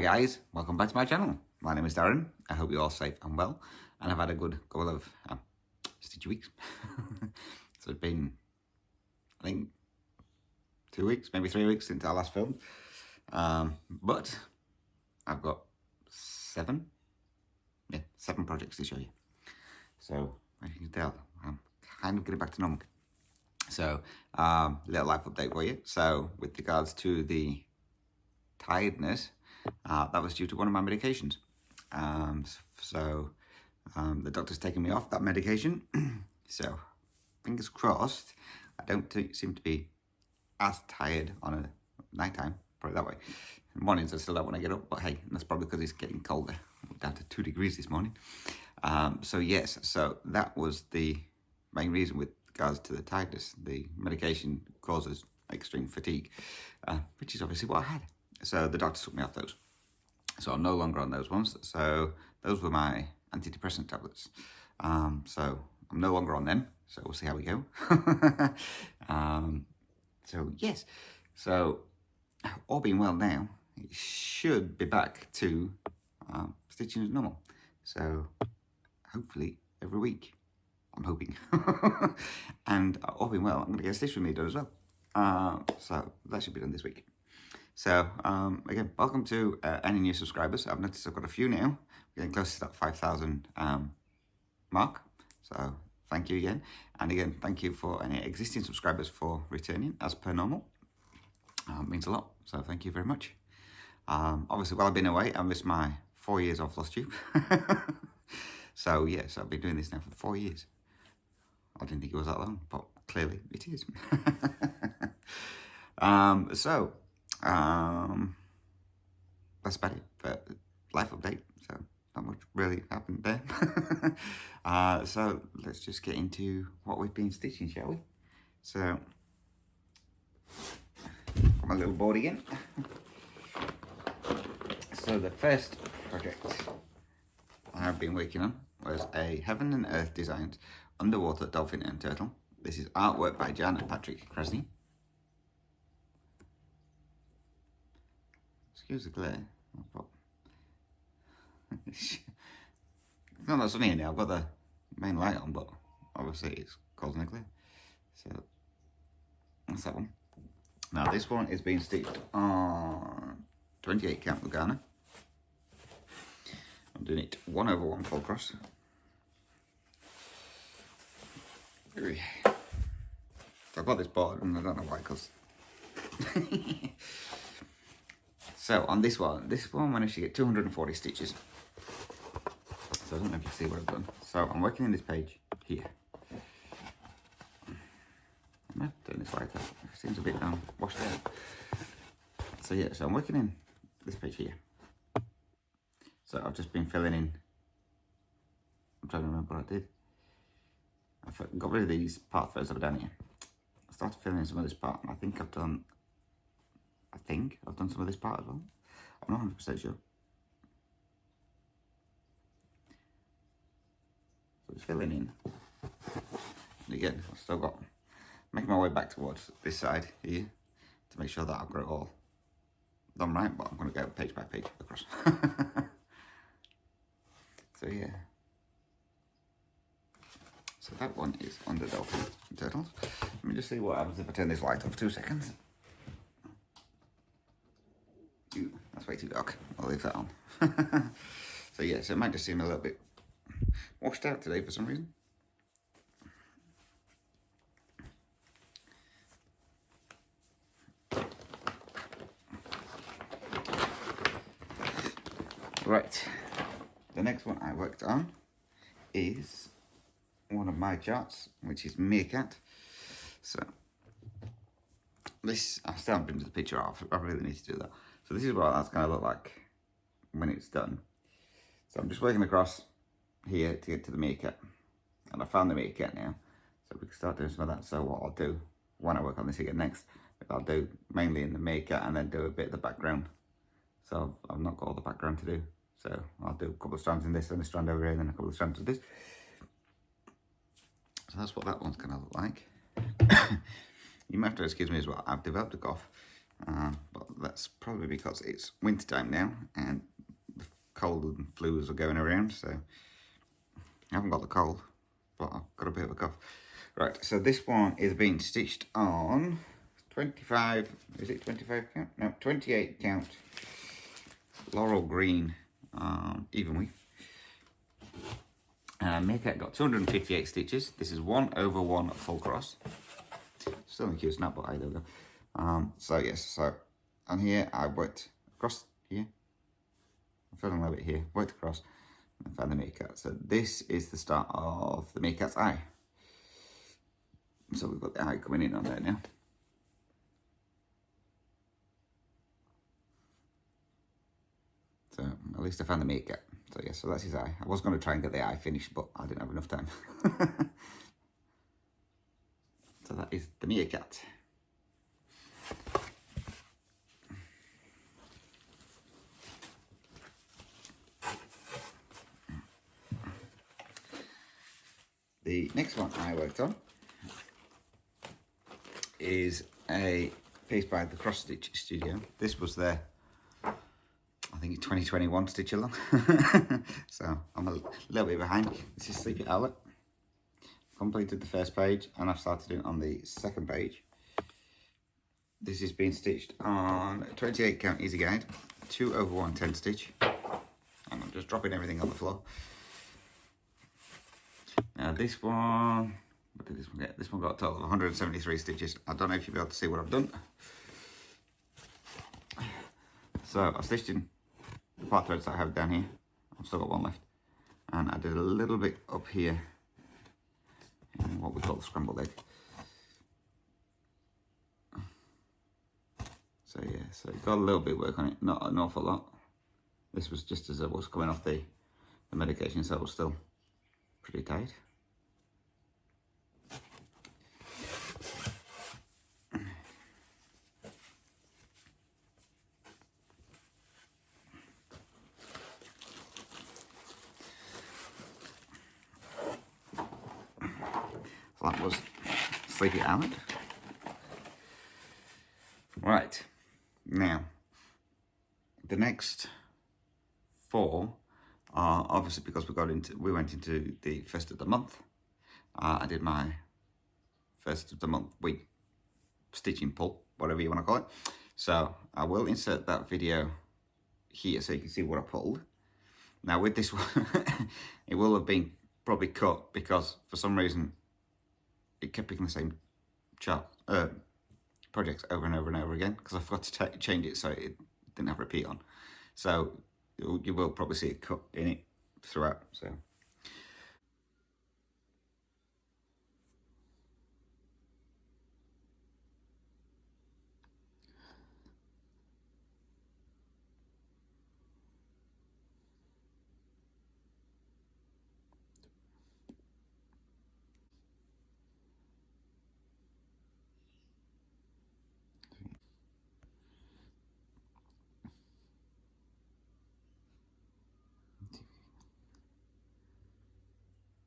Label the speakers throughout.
Speaker 1: guys, welcome back to my channel. My name is Darren. I hope you're all safe and well, and I've had a good couple of stitchy weeks. So it's been, I think, 2 weeks, maybe 3 weeks since I last filmed. But I've got 7 projects to show you. So as you can tell, I'm kind of getting back to normal. So little life update for you. So with regards to the tiredness, that was due to one of my medications. The doctor's taken me off that medication. So fingers crossed, I don't seem to be as tired on a nighttime, put it that way. In the mornings I still don't want to get up, but hey, that's probably because it's getting colder. We're down to 2 degrees this morning. So yes, so that was the main reason with regards to the tiredness. The medication causes extreme fatigue, which is obviously what I had. So the doctor took me off those. So I'm no longer on those ones. So those were my antidepressant tablets. So I'm no longer on them. So we'll see how we go. So yes, so all being well now, it should be back to stitching as normal. So hopefully every week, I'm hoping. And all being well, I'm going to get a stitch with me done as well. So that should be done this week. So again, welcome to any new subscribers. I've noticed I've got a few now. We're getting close to that 5,000 mark. So thank you again. And again, thank you for any existing subscribers for returning as per normal. It means a lot. So thank you very much. Obviously, while I've been away, I missed my 4 years of Flosstube. So yes, I've been doing this now for 4 years. I didn't think it was that long, but clearly it is. That's about it for life update. So not much really happened there. So let's just get into what we've been stitching, shall we? So got my little board again. So the first project I've been working on was a Heaven and Earth Designs underwater dolphin and turtle. This is artwork by Jan and Patrick Kresny. Excuse the glare. It's not that sunny in here. I've got the main light on, but obviously it's causing a glare. So that's that one. Now this one is being stitched on 28 count Lugana. I'm doing it 1/1 full cross. So I've got this board and I don't know why, because so on this one I managed to get 240 stitches. So I don't know if you see what I've done. So I'm working in this page here. I'm not doing this like that. It seems a bit washed out. So yeah, so I'm working in this page here. So I've just been filling in. I'm trying to remember what I did. I got rid of these parts first over down here. I started filling in some of this part, and I think I've done some of this part as well. I'm not 100% sure. So it's filling in. And again, I've still got, making my way back towards this side here to make sure that I've got it all done right, but I'm going to go page by page across. So yeah. So that one is on the dolphin and turtles. Let me just see what happens if I turn this light off 2 seconds. Ooh, that's way too dark. I'll leave that on. So yeah, so it might just seem a little bit washed out today for some reason. Right, the next one I worked on is one of my charts, which is Meerkat. So this, I still haven't printed the picture off. I really need to do that. So this is what that's going to look like when it's done. So I'm just working across here to get to the Meerkat, and I found the Meerkat now, so we can start doing some of that. So what I'll do when I work on this again next, I'll do mainly in the Meerkat and then do a bit of the background. So I've not got all the background to do, so I'll do a couple of strands in this and a strand over here and then a couple of strands of this. So that's what that one's going to look like. You might have to excuse me as well. I've developed a cough, but that's probably because it's winter time now and the cold and flus are going around, so I haven't got the cold, but I've got a bit of a cough. Right, so this one is being stitched on 25, is it 25 count? No, 28 count Laurel Green even weave. Meerkat got 258 stitches. This is 1/1 full cross. Still in cute snap, but there we go. So yes, so and here I worked across here. I'm feeling a little bit here. Worked across and found the Meerkat. So this is the start of the Meerkat's eye. So we've got the eye coming in on there now. So at least I found the Meerkat. So yeah, so that's his eye. I was going to try and get the eye finished, but I didn't have enough time. So that is the Meerkat. The next one I worked on is a piece by the Cross Stitch Studio. This was their, I think it's 2021 stitch along. So I'm a little bit behind. This is Sleepy Owlet. Completed the first page and I've started it on the second page. This is being stitched on 28 count easy guide, 2/1 10 stitch. And I'm just dropping everything on the floor. Now this one, what did this one get? This one got a total of 173 stitches. I don't know if you'll be able to see what I've done. So I stitched in the part threads that I have down here. I've still got one left. And I did a little bit up here in what we call the scrambled egg. So yeah, so it got a little bit of work on it, not an awful lot. This was just as I was coming off the medication, so I was still pretty tight. So that was Sleepy Owlet. Right, now the next 4 are obviously because we went into the first of the month. I did my first of the month week stitching pull, whatever you want to call it. So I will insert that video here so you can see what I pulled. Now with this one, it will have been probably cut because for some reason it kept picking the same chart projects over and over and over again because I forgot to change it so it didn't have repeat on. So you will probably see it cut in it throughout. So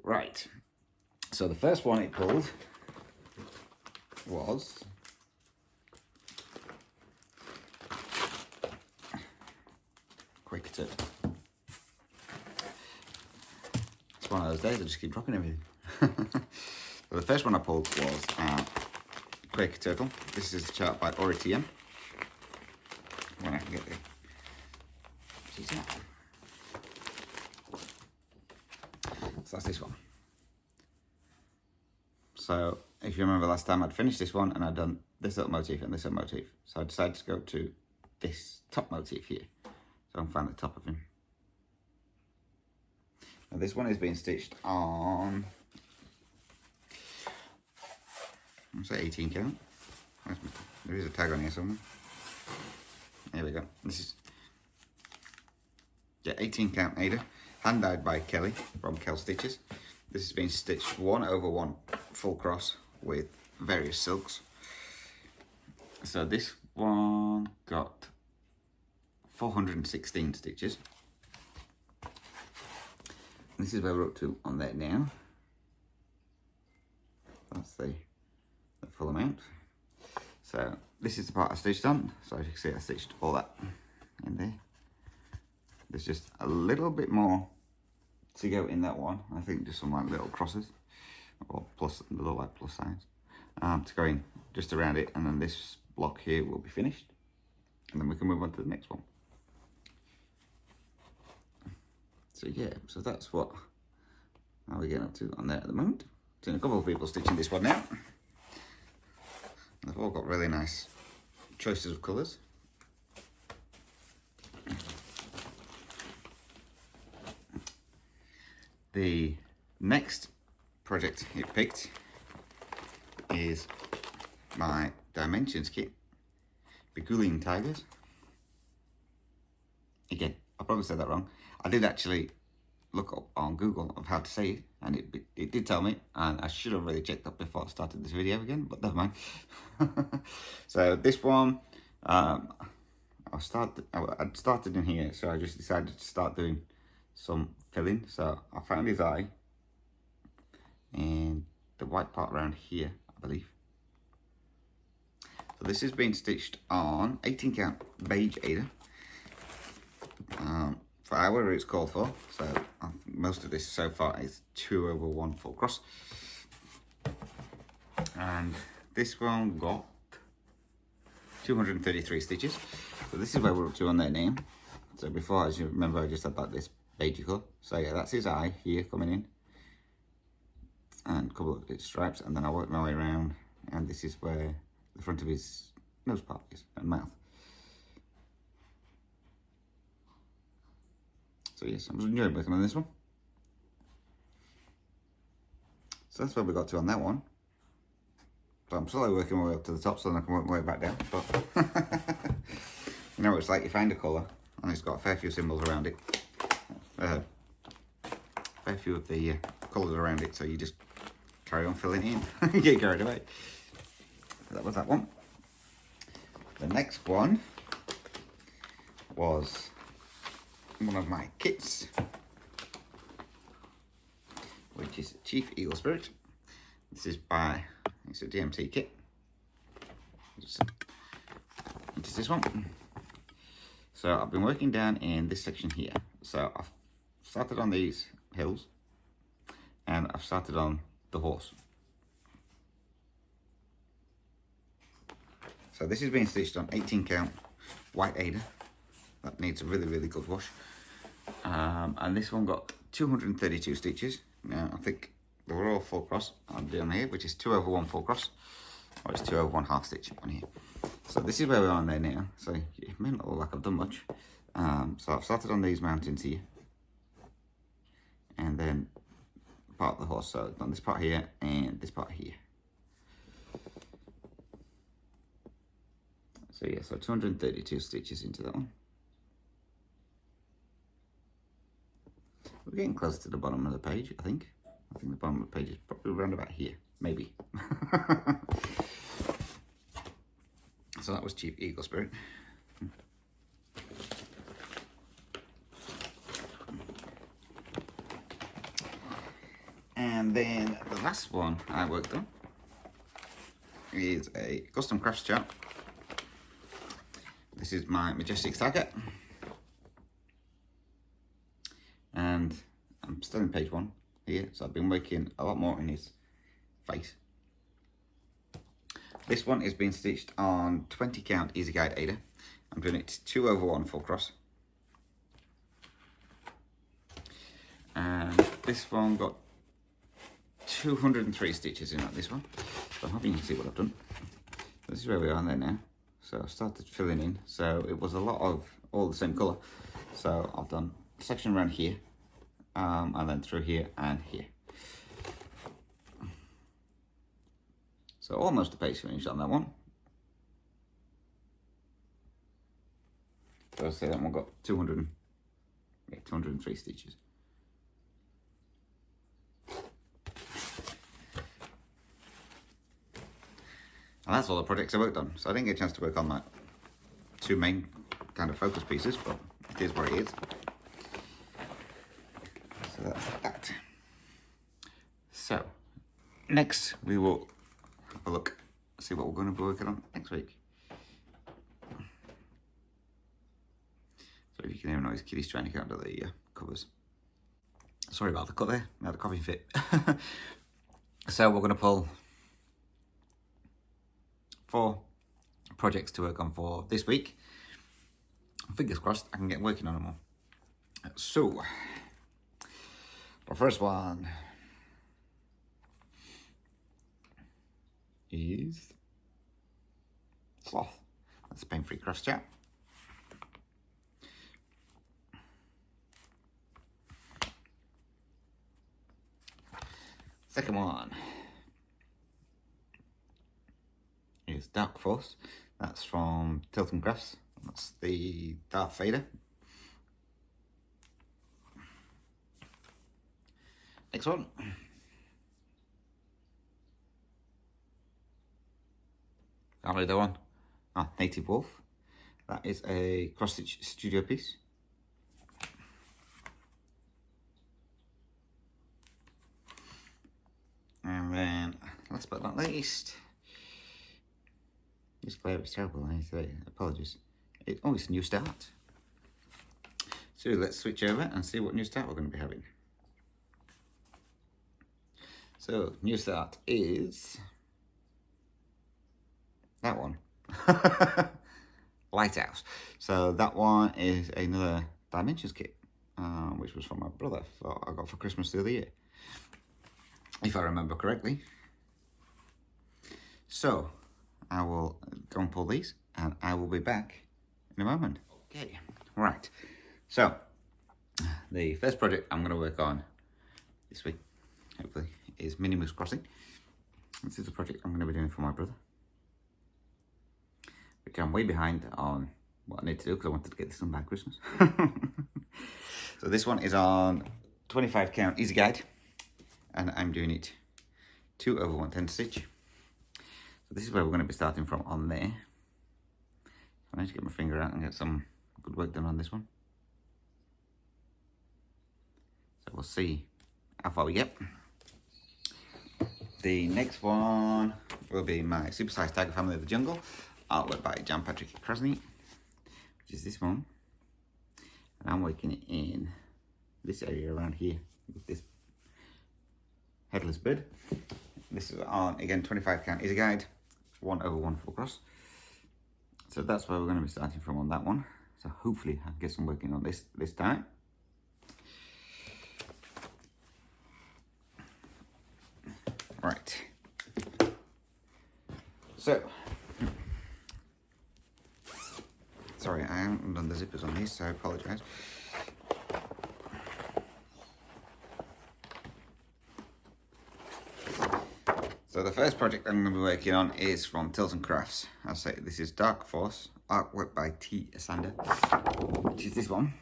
Speaker 1: right, so the first one it pulled was Quaker turtle. It's one of those days I just keep dropping everything. So the first one I pulled was Quaker turtle. This is a chart by Aury TM. When I can get there. So that's this one. So if you remember last time I'd finished this one and I'd done this little motif and this little motif. So I decided to go to this top motif here. So I'm finding the top of him. Now this one is being stitched on, I'll say 18 count. There is a tag on here somewhere. There we go. This is 18 count Aida, hand dyed by Kelly from Kel Stitches. This has been stitched 1/1 full cross with various silks. So this one got 416 stitches. This is where we're up to on there now. That's the full amount. So this is the part I stitched on. So as you can see, I stitched all that in there. There's just a little bit more to go in that one. I think just some like little crosses or plus, little like plus signs to go in just around it, and then this block here will be finished, and then we can move on to the next one. So yeah, so that's what we're getting up to on there at the moment. Seen a couple of people stitching this one now. They've all got really nice choices of colours. The next project it picked is my Dimensions kit, Beguiling tigers. Again, I probably said that wrong. I did actually look up on Google of how to say it, and it did tell me, and I should have really checked that before I started this video again, but never mind. So this one, I'd started in here, so I just decided to start doing some filling. So I found his eye and the white part around here, I believe. So this has been stitched on 18 count beige Aida. For however it's called for, so I think most of this so far is 2/1 full cross, and this one got 233 stitches. So this is where we're up to on their name. So before, as you remember, I just had like this beige colour. So yeah, that's his eye here coming in, and a couple of its stripes, and then I work my way around, and this is where the front of his nose part is and mouth. So yes, I'm enjoying working on this one. So that's where we got to on that one. So I'm slowly working my way up to the top so then I can work my way back down. But you know what it's like, you find a colour and it's got a fair few symbols around it. Fair few of the colours around it, so you just carry on filling it in. Get carried away. So that was that one. The next one was one of my kits, which is Chief Eagle Spirit. This is it's a DMT kit. Just into this one. So I've been working down in this section here. So I've started on these hills and I've started on the horse. So this is being stitched on 18 count white Aida. That needs a really, really good wash. And this one got 232 stitches. Now, I think they were all full cross on down here, which is 2/1 full cross, or it's 2/1 half stitch on here. So this is where we are on there now. So it may not look like I've done much. So I've started on these mountains here, and then part of the horse. So on this part here and this part here. So yeah, so 232 stitches into that one. We're getting closer to the bottom of the page, I think. I think the bottom of the page is probably around about here, maybe. So that was Chief Eagle Spirit. And then the last one I worked on is a Kustom Kraft chart. This is my Majestic target. And I'm still in page 1 here, so I've been working a lot more in his face. This one is being stitched on 20 count Easy Guide Aida. I'm doing it 2/1 full cross. And this one got 203 stitches in this one. So I'm hoping you can see what I've done. This is where we are there now. So I started filling in. So it was a lot of all the same colour. So I've done a section around here, and then through here and here. So almost a page finished on that one. So I'll say that one got 203 stitches. And that's all the projects I worked on. So I didn't get a chance to work on like 2 main kind of focus pieces, but it is what it is. So that's that. So next we will have a look, see what we're going to be working on next week. you can hear a noise. Kitty's trying to get under the covers. Sorry about the cut there. I had a coughing fit. So we're going to pull 4 projects to work on for this week. Fingers crossed I can get working on them all. So, the first one is sloth. That's a pain-free cross chat. Second one is Dark Force. That's from Kustom Kraft. That's the Darth Vader. Next one. Can't read that one. Ah, Native Wolf. That is a cross-stitch studio piece. And then, last but not least, this glare is terrible, I say, apologies. It's a new start. So let's switch over and see what new start we're going to be having. So, new start is that one. Lighthouse. So that one is another Dimensions kit, which was from my brother that I got for Christmas the other year, if I remember correctly. So I will go and pull these and I will be back in a moment. Okay, right. So the first project I'm going to work on this week, hopefully, is Mini Moose Crossing. This is a project I'm going to be doing for my brother, which I'm way behind on what I need to do because I wanted to get this done by Christmas. So this one is on 25 count easy guide, and I'm doing it 2 over 1/10 stitch. So this is where we're going to be starting from on there. I need to get my finger out and get some good work done on this one. So we'll see how far we get. The next one will be my Supersize Tiger Family of the Jungle, artwork by Jan Patrick Krasny, which is this one. And I'm working it in this area around here with this headless bird. This is on, again, 25 count easy guide, 1 over 1 full cross. So that's where we're going to be starting from on that one. So hopefully I can get some working on this time. Right. So, sorry, I haven't done the zippers on these, so I apologise. So the first project I'm going to be working on is from Kustom Kraft. I say this is Dark Force, artwork by T. Sander, which is this one.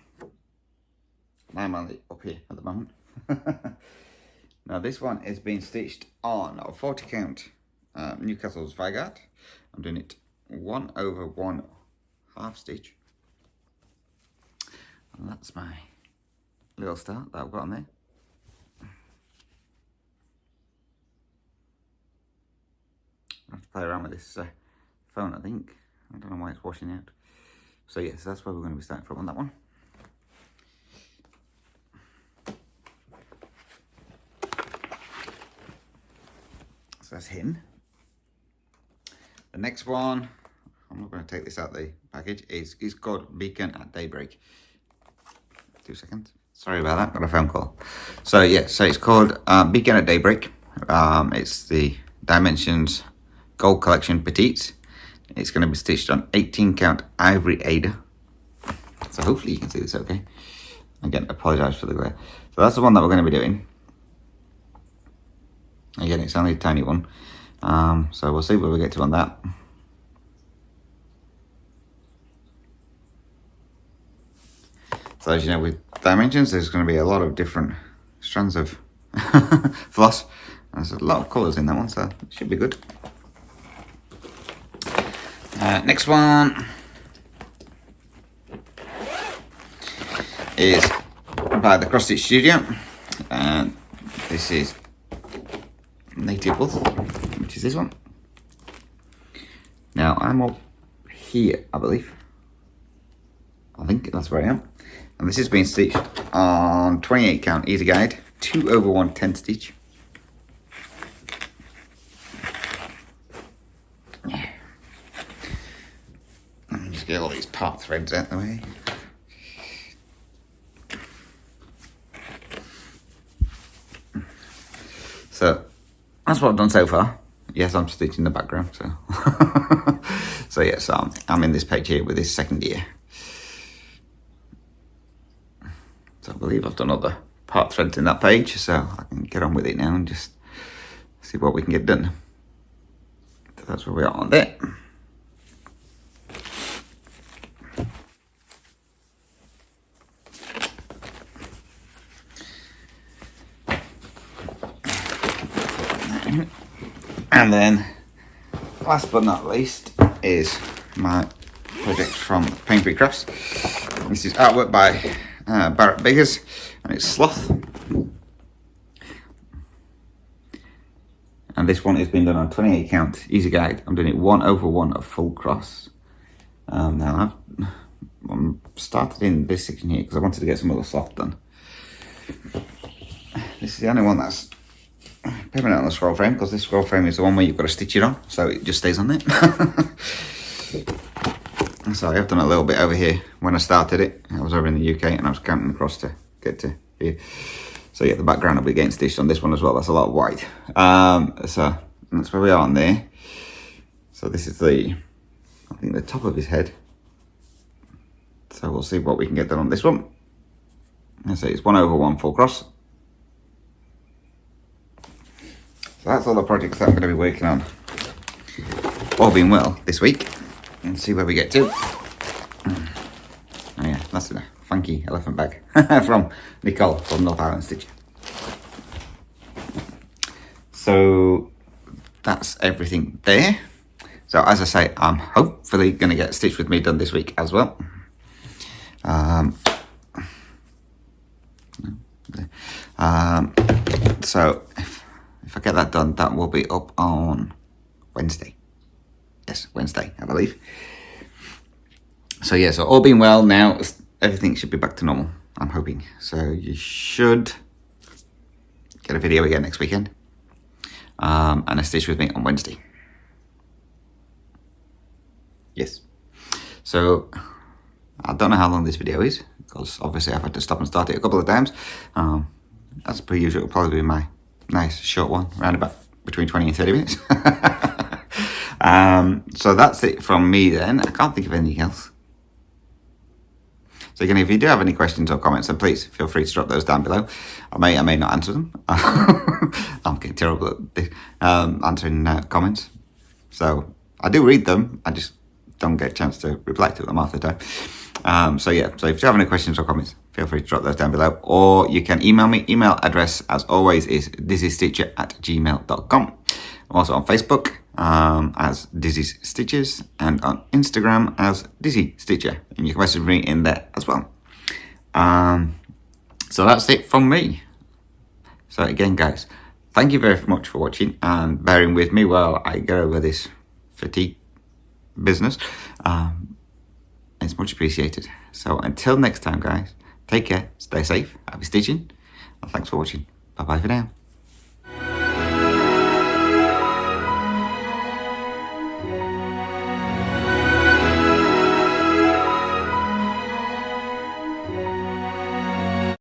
Speaker 1: I'm on it up here at the moment. Now this one is being stitched on a 40 count Newcastle's Vigard. I'm doing it 1 over 1 half stitch. And that's my little start that I've got on there. I have to play around with this phone, I think. I don't know why it's washing out. So yes, that's where we're going to be starting from on that one. So that's him. The next one, I'm not going to take this out the package, is called Beacon at Daybreak. 2 seconds. Sorry about that, got a phone call. So yeah, so it's called Beacon at Daybreak. It's the Dimensions Gold Collection Petites. It's going to be stitched on 18 count ivory Aida. So hopefully you can see this okay. Again, apologise for the glare. So that's the one that we're going to be doing. Again, it's only a tiny one. So we'll see where we get to on that. So as you know, with Dimensions, there's going to be a lot of different strands of floss. There's a lot of colours in that one, so it should be good. Next one is by the Cross Stitch Studio, and this is Native Wolf, which is this one. Now I'm up here, I believe. I think that's where I am. And this is being stitched on 28 count easy guide, 2/1 10 stitch. Yeah. Let me just get all these part threads out of the way. So that's what I've done so far. Yes, I'm stitching the background, so so yeah, so I'm in this page here with this second ear. So I believe I've done other part threads in that page, so I can get on with it now and just see what we can get done. So that's where we are on there. And then, last but not least, is my project from Kustom Kraft. This is artwork by Beguiling, and it's Sloth. And this one has been done on 28 count easy guide. I'm doing it 1/1 of full cross. Now I've started in this section here because I wanted to get some other Sloth done. This is the only one that's permanent on the scroll frame, because this scroll frame is the one where you've got to stitch it on, so it just stays on there. So I have done a little bit over here. When I started it, I was over in the UK and I was counting across to get to here. So yeah, the background will be getting stitched on this one as well. That's a lot of white. So that's where we are on there. So this is I think the top of his head. So we'll see what we can get done on this one. I say it's 1/1 full cross. So that's all the projects that I'm going to be working on, all being well, this week, and see where we get to. Oh yeah, that's a funky elephant bag from Nicole from North Island Stitcher. So that's everything there. So as I say, I'm hopefully going to get Stitch With Me done this week as well. So if I get that done, that will be up on Wednesday. Yes, Wednesday, I believe. So yeah, so all being well now, everything should be back to normal, I'm hoping. So you should get a video again next weekend. And a Stitch With Me on Wednesday. Yes. So I don't know how long this video is, because obviously I've had to stop and start it a couple of times. As per usual, it'll probably be my nice short one, around about between 20 and 30 minutes. So that's it from me then. I can't think of anything else. So again, if you do have any questions or comments, then please feel free to drop those down below. I may not answer them. I'm getting terrible at this, answering comments. So I do read them, I just don't get a chance to reply to them half the time. So yeah, so if you have any questions or comments, feel free to drop those down below, or you can email me. Email address, as always, is dizzystitcher@gmail.com. I'm also on Facebook as Dizzy's Stitches, and on Instagram as Dizzy Stitcher, and you can message me in there as well. So that's it from me. So again, guys, thank you very much for watching and bearing with me while I get over this fatigue business. It's much appreciated. So until next time, guys, take care, stay safe, happy stitching, and thanks for watching. Bye bye for now.